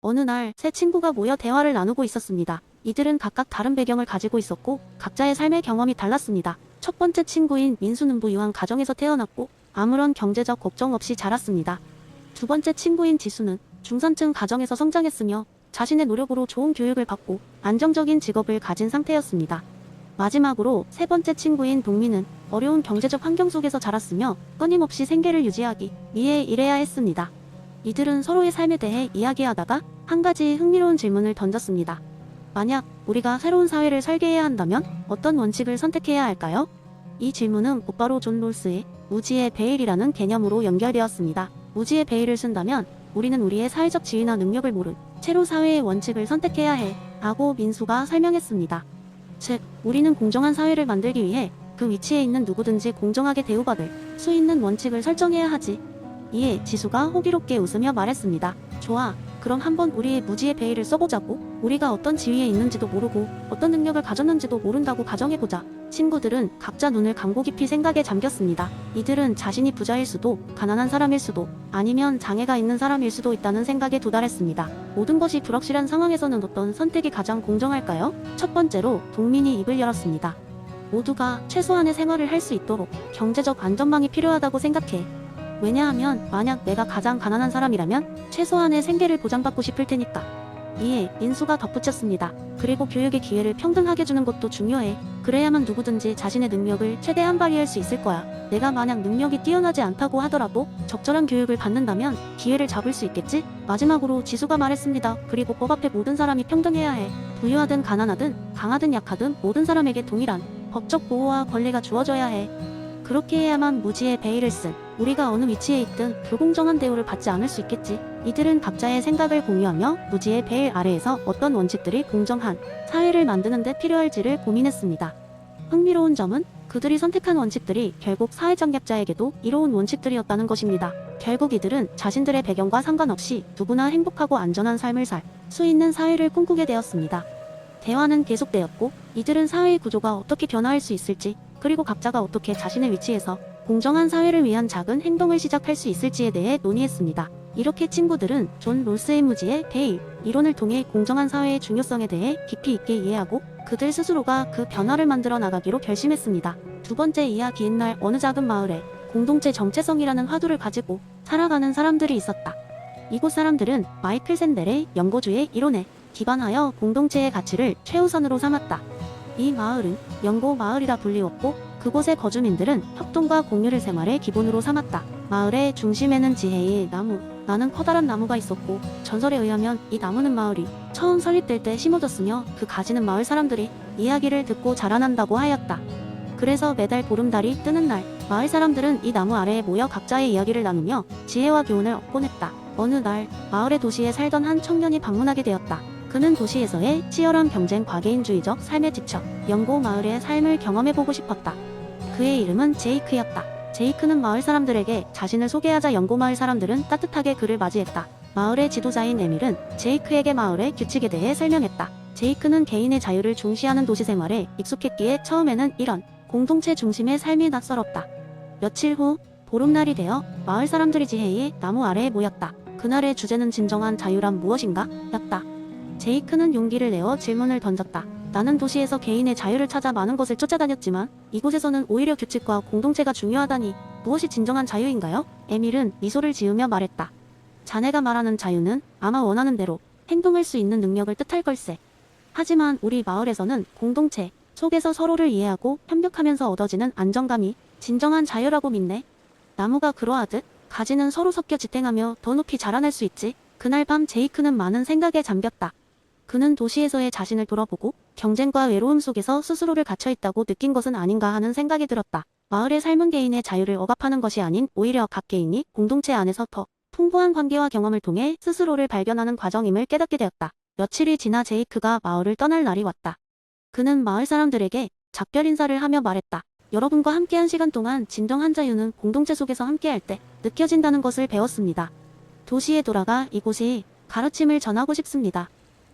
어느 날 세 친구가 모여 대화를 나누고 있었습니다. 이들은 각각 다른 배경을 가지고 있었고 각자의 삶의 경험이 달랐습니다. 첫 번째 친구인 민수는 부유한 가정에서 태어났고 아무런 경제적 걱정 없이 자랐습니다. 두 번째 친구인 지수는 중산층 가정에서 성장했으며 자신의 노력으로 좋은 교육을 받고 안정적인 직업을 가진 상태였습니다. 마지막으로 세 번째 친구인 동민은 어려운 경제적 환경 속에서 자랐으며 끊임없이 생계를 유지하기 위해 일해야 했습니다. 이들은 서로의 삶에 대해 이야기하다가 한 가지 흥미로운 질문을 던졌습니다. 만약 우리가 새로운 사회를 설계해야 한다면 어떤 원칙을 선택해야 할까요? 이 질문은 곧바로 존 롤스의 무지의 베일이라는 개념으로 연결되었습니다. 무지의 베일을 쓴다면 우리는 우리의 사회적 지위나 능력을 모른 채로 사회의 원칙을 선택해야 해 라고 민수가 설명했습니다. 즉, 우리는 공정한 사회를 만들기 위해 그 위치에 있는 누구든지 공정하게 대우받을 수 있는 원칙을 설정해야 하지. 이에 지수가 호기롭게 웃으며 말했습니다. 좋아. 그럼 한번 우리의 무지의 베일을 써보자고. 우리가 어떤 지위에 있는지도 모르고 어떤 능력을 가졌는지도 모른다고 가정해보자. 친구들은 각자 눈을 감고 깊이 생각에 잠겼습니다. 이들은 자신이 부자일 수도, 가난한 사람일 수도, 아니면 장애가 있는 사람일 수도 있다는 생각에 도달했습니다. 모든 것이 불확실한 상황에서는 어떤 선택이 가장 공정할까요? 첫 번째로 동민이 입을 열었습니다. 모두가 최소한의 생활을 할 수 있도록 경제적 안전망이 필요하다고 생각해. 왜냐하면 만약 내가 가장 가난한 사람이라면 최소한의 생계를 보장받고 싶을 테니까. 이에 민수가 덧붙였습니다. 그리고 교육의 기회를 평등하게 주는 것도 중요해. 그래야만 누구든지 자신의 능력을 최대한 발휘할 수 있을 거야. 내가 만약 능력이 뛰어나지 않다고 하더라도 적절한 교육을 받는다면 기회를 잡을 수 있겠지? 마지막으로 지수가 말했습니다. 그리고 법 앞에 모든 사람이 평등해야 해. 부유하든 가난하든 강하든 약하든 모든 사람에게 동일한 법적 보호와 권리가 주어져야 해. 그렇게 해야만 무지의 베일을 쓴 우리가 어느 위치에 있든 불공정한 대우를 받지 않을 수 있겠지. 이들은 각자의 생각을 공유하며 무지의 베일 아래에서 어떤 원칙들이 공정한 사회를 만드는 데 필요할지를 고민했습니다. 흥미로운 점은 그들이 선택한 원칙들이 결국 사회적 약자에게도 이로운 원칙들이었다는 것입니다. 결국 이들은 자신들의 배경과 상관없이 누구나 행복하고 안전한 삶을 살 수 있는 사회를 꿈꾸게 되었습니다. 대화는 계속되었고 이들은 사회의 구조가 어떻게 변화할 수 있을지, 그리고 각자가 어떻게 자신의 위치에서 공정한 사회를 위한 작은 행동을 시작할 수 있을지에 대해 논의했습니다. 이렇게 친구들은 존 롤스의 무지의 베일 이론을 통해 공정한 사회의 중요성에 대해 깊이 있게 이해하고 그들 스스로가 그 변화를 만들어 나가기로 결심했습니다. 두 번째 이야기인 날 어느 작은 마을에 공동체 정체성이라는 화두를 가지고 살아가는 사람들이 있었다. 이곳 사람들은 마이클 샌델의 연고주의 이론에 기반하여 공동체의 가치를 최우선으로 삼았다. 이 마을은 연고 마을이라 불리웠고 그곳의 거주민들은 협동과 공유를 생활의 기본으로 삼았다. 마을의 중심에는 지혜의 나는 커다란 나무가 있었고 전설에 의하면 이 나무는 마을이 처음 설립될 때 심어졌으며 그 가지는 마을 사람들이 이야기를 듣고 자라난다고 하였다. 그래서 매달 보름달이 뜨는 날 마을 사람들은 이 나무 아래에 모여 각자의 이야기를 나누며 지혜와 교훈을 얻곤 했다. 어느 날 마을의 도시에 살던 한 청년이 방문하게 되었다. 그는 도시에서의 치열한 경쟁 과계인주의적 삶에 지쳐 연고 마을의 삶을 경험해보고 싶었다. 그의 이름은 제이크였다. 제이크는 마을 사람들에게 자신을 소개하자 연고 마을 사람들은 따뜻하게 그를 맞이했다. 마을의 지도자인 에밀은 제이크에게 마을의 규칙에 대해 설명했다. 제이크는 개인의 자유를 중시하는 도시 생활에 익숙했기에 처음에는 이런 공동체 중심의 삶이 낯설었다. 며칠 후 보름날이 되어 마을 사람들이 지혜의 나무 아래에 모였다. 그날의 주제는 진정한 자유란 무엇인가? 였다. 제이크는 용기를 내어 질문을 던졌다. 나는 도시에서 개인의 자유를 찾아 많은 것을 쫓아다녔지만 이곳에서는 오히려 규칙과 공동체가 중요하다니 무엇이 진정한 자유인가요? 에밀은 미소를 지으며 말했다. 자네가 말하는 자유는 아마 원하는 대로 행동할 수 있는 능력을 뜻할 걸세. 하지만 우리 마을에서는 공동체 속에서 서로를 이해하고 협력하면서 얻어지는 안정감이 진정한 자유라고 믿네. 나무가 그러하듯 가지는 서로 섞여 지탱하며 더 높이 자라날 수 있지. 그날 밤 제이크는 많은 생각에 잠겼다. 그는 도시에서의 자신을 돌아보고 경쟁과 외로움 속에서 스스로를 갇혀있다고 느낀 것은 아닌가 하는 생각이 들었다. 마을의 삶은 개인의 자유를 억압하는 것이 아닌 오히려 각 개인이 공동체 안에서 더 풍부한 관계와 경험을 통해 스스로를 발견하는 과정임을 깨닫게 되었다. 며칠이 지나 제이크가 마을을 떠날 날이 왔다. 그는 마을 사람들에게 작별 인사를 하며 말했다. 여러분과 함께한 시간 동안 진정한 자유는 공동체 속에서 함께할 때 느껴진다는 것을 배웠습니다. 도시에 돌아가 이곳이 가르침을 전하고 싶습니다.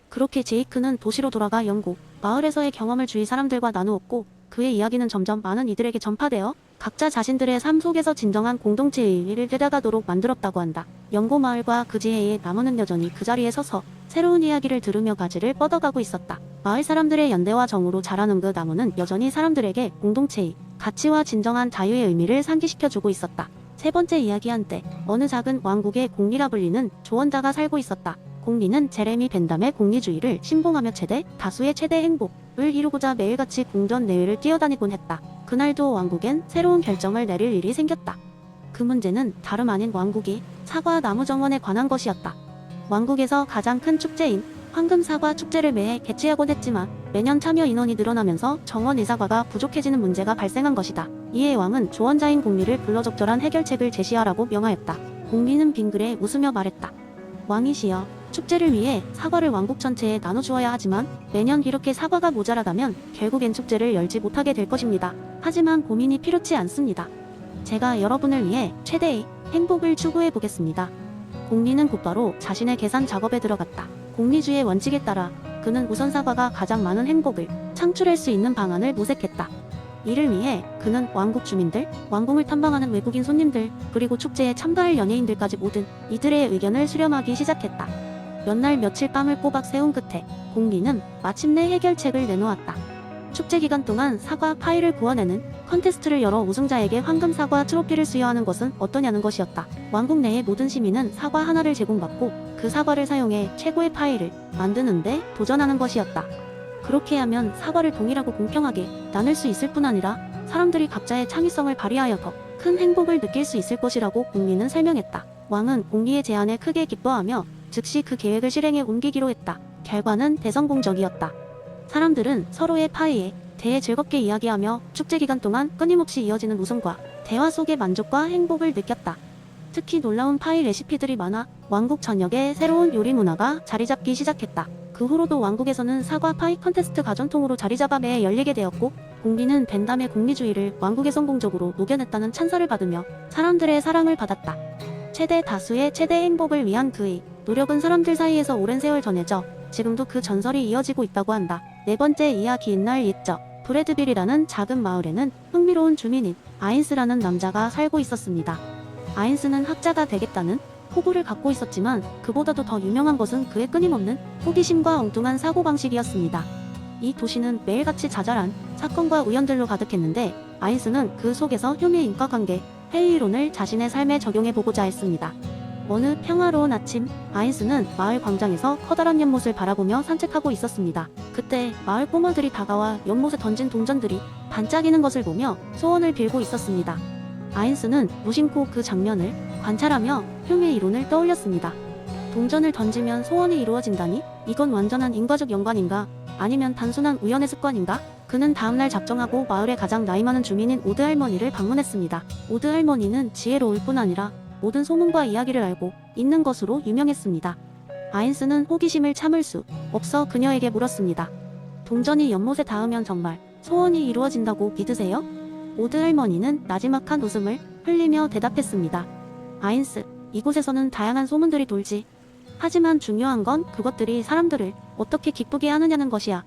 그렇게 제이크는 도시로 돌아가 연고 마을에서의 경험을 주위 사람들과 나누었고 그의 이야기는 점점 많은 이들에게 전파되어 각자 자신들의 삶 속에서 진정한 공동체의 의미를 깨달아가도록 만들었다고 한다. 연고 마을과 그 지혜의 나무는 여전히 그 자리에 서서 새로운 이야기를 들으며 가지를 뻗어가고 있었다. 마을 사람들의 연대와 정으로 자라는 그 나무는 여전히 사람들에게 공동체의 가치와 진정한 자유의 의미를 상기시켜주고 있었다. 세 번째 이야기 한때 어느 작은 왕국에 공리라 불리는 조언자가 살고 있었다. 공리는 제레미 벤담의 공리주의를 신봉하며 최대 다수의 최대 행복을 이루고자 매일같이 궁전 내외를 뛰어다니곤 했다. 그날도 왕국엔 새로운 결정을 내릴 일이 생겼다. 그 문제는 다름 아닌 왕국이 사과 나무 정원에 관한 것이었다. 왕국에서 가장 큰 축제인 황금사과 축제를 매해 개최하곤 했지만 매년 참여 인원이 늘어나면서 정원 의사과가 부족해지는 문제가 발생한 것이다. 이에 왕은 조언자인 공리를 불러 적절한 해결책을 제시하라고 명하였다. 공리는 빙그레 웃으며 말했다. 왕이시여, 축제를 위해 사과를 왕국 전체에 나눠주어야 하지만 매년 이렇게 사과가 모자라다면 결국엔 축제를 열지 못하게 될 것입니다. 하지만 고민이 필요치 않습니다. 제가 여러분을 위해 최대의 행복을 추구해 보겠습니다. 공리는 곧바로 자신의 계산 작업에 들어갔다. 공리주의 원칙에 따라 그는 우선 사과가 가장 많은 행복을 창출할 수 있는 방안을 모색했다. 이를 위해 그는 왕국 주민들, 왕궁을 탐방하는 외국인 손님들, 그리고 축제에 참가할 연예인들까지 모든 이들의 의견을 수렴하기 시작했다. 몇 날 며칠 밤을 꼬박 세운 끝에 공리는 마침내 해결책을 내놓았다. 축제 기간 동안 사과 파이를 구워내는 컨테스트를 열어 우승자에게 황금 사과 트로피를 수여하는 것은 어떠냐는 것이었다. 왕국 내의 모든 시민은 사과 하나를 제공받고 그 사과를 사용해 최고의 파이를 만드는데 도전하는 것이었다. 그렇게 하면 사과를 동일하고 공평하게 나눌 수 있을 뿐 아니라 사람들이 각자의 창의성을 발휘하여 더 큰 행복을 느낄 수 있을 것이라고 공리는 설명했다. 왕은 공리의 제안에 크게 기뻐하며 즉시 그 계획을 실행에 옮기기로 했다. 결과는 대성공적이었다. 사람들은 서로의 파이에 대해 즐겁게 이야기하며 축제 기간 동안 끊임없이 이어지는 웃음과 대화 속의 만족과 행복을 느꼈다. 특히 놀라운 파이 레시피들이 많아 왕국 전역에 새로운 요리 문화가 자리잡기 시작했다. 그 후로도 왕국에서는 사과 파이 컨테스트 가전통으로 자리잡아 매해 열리게 되었고 공리는 벤담의 공리주의를 왕국에 성공적으로 녹여냈다는 찬사를 받으며 사람들의 사랑을 받았다. 최대 다수의 최대 행복을 위한 그의 노력은 사람들 사이에서 오랜 세월 전해져 지금도 그 전설이 이어지고 있다고 한다. 네 번째 이야기 옛날 옛적 브래드빌이라는 작은 마을에는 흥미로운 주민인 아인스라는 남자가 살고 있었습니다. 아인스는 학자가 되겠다는 포부를 갖고 있었지만 그보다도 더 유명한 것은 그의 끊임없는 호기심과 엉뚱한 사고방식이었습니다. 이 도시는 매일같이 자잘한 사건과 우연들로 가득했는데 아인스는 그 속에서 흉의 인과관계, 회의론을 자신의 삶에 적용해보고자 했습니다. 어느 평화로운 아침, 아인스는 마을 광장에서 커다란 연못을 바라보며 산책하고 있었습니다. 그때 마을 꼬마들이 다가와 연못에 던진 동전들이 반짝이는 것을 보며 소원을 빌고 있었습니다. 아인스는 무심코 그 장면을 관찰하며 흉의 이론을 떠올렸습니다. 동전을 던지면 소원이 이루어진다니? 이건 완전한 인과적 연관인가? 아니면 단순한 우연의 습관인가? 그는 다음날 작정하고 마을의 가장 나이 많은 주민인 오드 할머니를 방문했습니다. 오드 할머니는 지혜로울 뿐 아니라 모든 소문과 이야기를 알고 있는 것으로 유명했습니다. 아인스는 호기심을 참을 수 없어 그녀에게 물었습니다. 동전이 연못에 닿으면 정말 소원이 이루어진다고 믿으세요? 오드 할머니는 나지막한 웃음을 흘리며 대답했습니다. 아인스, 이곳에서는 다양한 소문들이 돌지. 하지만 중요한 건 그것들이 사람들을 어떻게 기쁘게 하느냐는 것이야.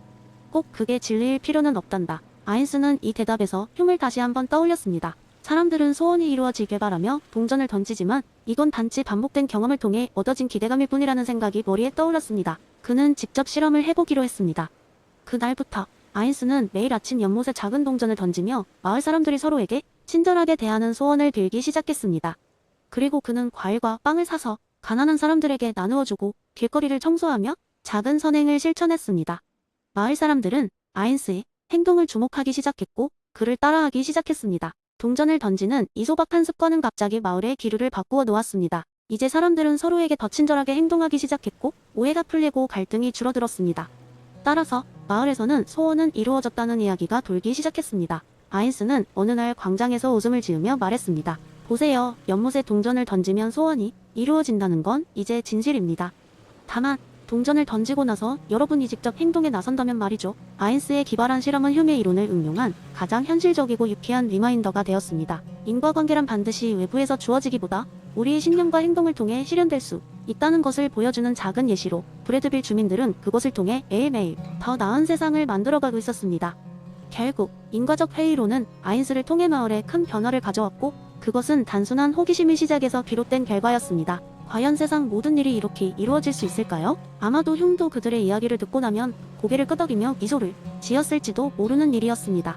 꼭 그게 진리일 필요는 없단다. 아인스는 이 대답에서 흉을 다시 한번 떠올렸습니다. 사람들은 소원이 이루어지길 바라며 동전을 던지지만 이건 단지 반복된 경험을 통해 얻어진 기대감일 뿐이라는 생각이 머리에 떠올랐습니다. 그는 직접 실험을 해보기로 했습니다. 그날부터 아인스는 매일 아침 연못에 작은 동전을 던지며 마을 사람들이 서로에게 친절하게 대하는 소원을 빌기 시작했습니다. 그리고 그는 과일과 빵을 사서 가난한 사람들에게 나누어주고 길거리를 청소하며 작은 선행을 실천했습니다. 마을 사람들은 아인스의 행동을 주목하기 시작했고 그를 따라하기 시작했습니다. 동전을 던지는 이 소박한 습관은 갑자기 마을의 기류를 바꾸어 놓았습니다. 이제 사람들은 서로에게 더 친절하게 행동하기 시작했고 오해가 풀리고 갈등이 줄어들었습니다. 따라서 마을에서는 소원은 이루어졌다는 이야기가 돌기 시작했습니다. 아인스는 어느 날 광장에서 웃음을 지으며 말했습니다. 보세요, 연못에 동전을 던지면 소원이 이루어진다는 건 이제 진실입니다. 다만 동전을 던지고 나서 여러분이 직접 행동에 나선다면 말이죠. 아인스의 기발한 실험은 흉의 이론을 응용한 가장 현실적이고 유쾌한 리마인더가 되었습니다. 인과관계란 반드시 외부에서 주어지기보다 우리의 신념과 행동을 통해 실현될 수 있다는 것을 보여주는 작은 예시로 브래드빌 주민들은 그것을 통해 매일매일 더 나은 세상을 만들어가고 있었습니다. 결국 인과적 회의론은 아인스를 통해 마을에 큰 변화를 가져왔고 그것은 단순한 호기심의 시작에서 비롯된 결과였습니다. 과연 세상 모든 일이 이렇게 이루어질 수 있을까요? 아마도 흉도 그들의 이야기를 듣고 나면 고개를 끄덕이며 미소를 지었을지도 모르는 일이었습니다.